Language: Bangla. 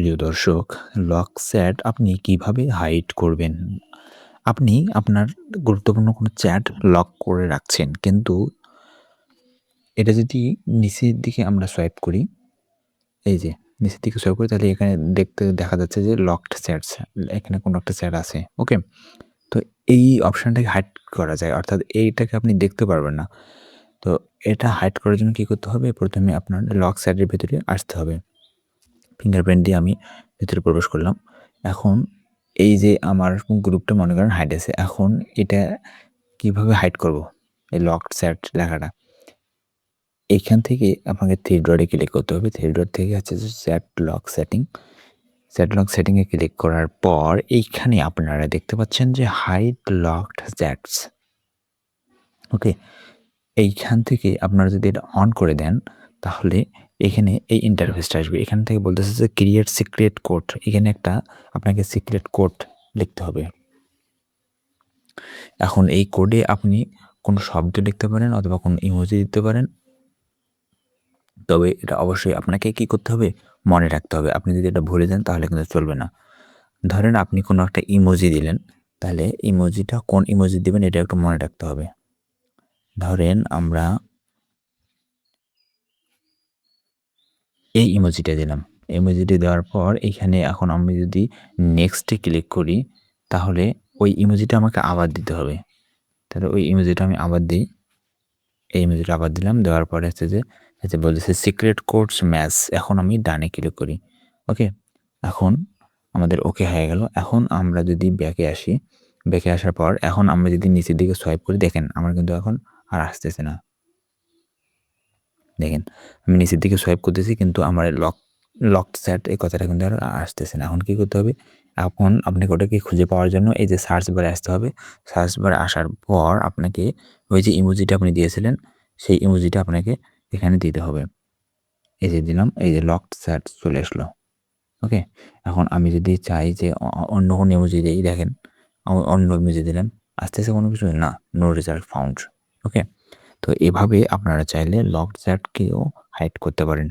প্রিয় দর্শক, লক চ্যাট আপনি কিভাবে হাইড করবেন? আপনি আপনার গুরুত্বপূর্ণ কোনো চ্যাট লক করে রাখছেন। কিন্তু এটা যদি নিচের দিকে আমরা সোয়াইপ করি, এই যে নিচের দিকে সোয়াইপ করি তাহলে এখানে দেখা যাচ্ছে যে লকড চ্যাটস এখানে কোনো একটা চ্যাট আছে। ওকে? তো এই অপশনটাকে হাইড করা যায়। অর্থাৎ এইটাকে আপনি দেখতে পারবেন না। তো এটা হাইড করার জন্য কি করতে হবে? ১ম এ আপনার লক চ্যাটের ভেতরে আসতে হবে। ফিঙ্গারপ্রিন্ট দিয়ে আমি ভেতরে প্রবেশ করলাম। এখন এই যে আমার গ্রুপটা মনে করেন হাইড আছে। এখন এটা কিভাবে হাইড করব? এই লকড চ্যাট লেখাটা। এইখান থেকে আপনাকে থ্রি ডটে ক্লিক করতে হবে। থ্রি ডট থেকে হচ্ছে যে chat lock setting. Chat lock setting এ ক্লিক করার পর এইখানে আপনারা দেখতে পাচ্ছেন যে হাইড লকড চ্যাটস। ওকে? এইখান থেকে আপনারা যদি এটা অন করে দেন, তাহলে এখানে এই ইন্টারফেসটা আসবে। এখান থেকে বলতেছে যে ক্রিয়েট সিক্রেট কোড। এখানে একটা আপনাকে সিক্রেট কোড লিখতে হবে। এখন এই কোডে আপনি কোনো শব্দ লিখতে পারেন অথবা কোনো ইমোজি দিতে পারেন। তবে এটা অবশ্যই আপনাকে কি করতে হবে? মনে রাখতে হবে। আপনি যদি এটা ভুলে যান তাহলে কিন্তু চলবে না। ধরেন আপনি কোনো একটা ইমোজি দিলেন, তাহলে ইমোজিটা কোন ইমোজি দিবেন এটা একটু মনে রাখতে হবে। ধরেন আমরা এই ইমোজিটা দিলাম। ইমোজিটি দেওয়ার পর এইখানে এখন আমি যদি নেক্সট এ ক্লিক করি, তাহলে ওই ইমোজিটা আমাকে আবার দিতে হবে। তাহলে ওই ইমোজিটা আমি আবার দিই। এই ইমোজিটা আবার দিলাম। দেওয়ার পরে হচ্ছে বলতেছে সিক্রেট কোডস ম্যাচ। এখন আমি ডানে ক্লিক করি। ওকে? এখন আমাদের ওকে হয়ে গেল। এখন আমরা যদি ব্যাকে আসি, ব্যাকে আসার পর এখন আমরা যদি নিচের দিকে সোয়াইপ করি দেখেন আমার কিন্তু এখন আর আসতেছে না। দেখেন, আমি নিচের দিকে সোয়াইপ করতেছি কিন্তু আমার লকড চ্যাট এই কথাটা কিন্তু আর আসতেছে না। এখন কি করতে হবে? এখন আপনাকে ওটাকে খুঁজে পাওয়ার জন্য এই যে সার্চ বারে আসতে হবে। সার্চ বারে আসার পর আপনাকে ওই যে ইমোজিটা আপনি দিয়েছিলেন, সেই ইমোজিটা আপনাকে এখানে দিতে হবে। এই যে দিলাম, এই যে লকড চ্যাট চলে আসলো। ওকে? এখন আমি যদি চাই যে অন্য কোনো ইমোজি দেই দেখেন, অন্য ইমোজি দিলাম। আসতেছে কোনো কিছু? না, নো রেজাল্ট ফাউন্ড। ওকে? তো এভাবে আপনারা চাইলে লকড চ্যাটকেও হাইড করতে পারেন।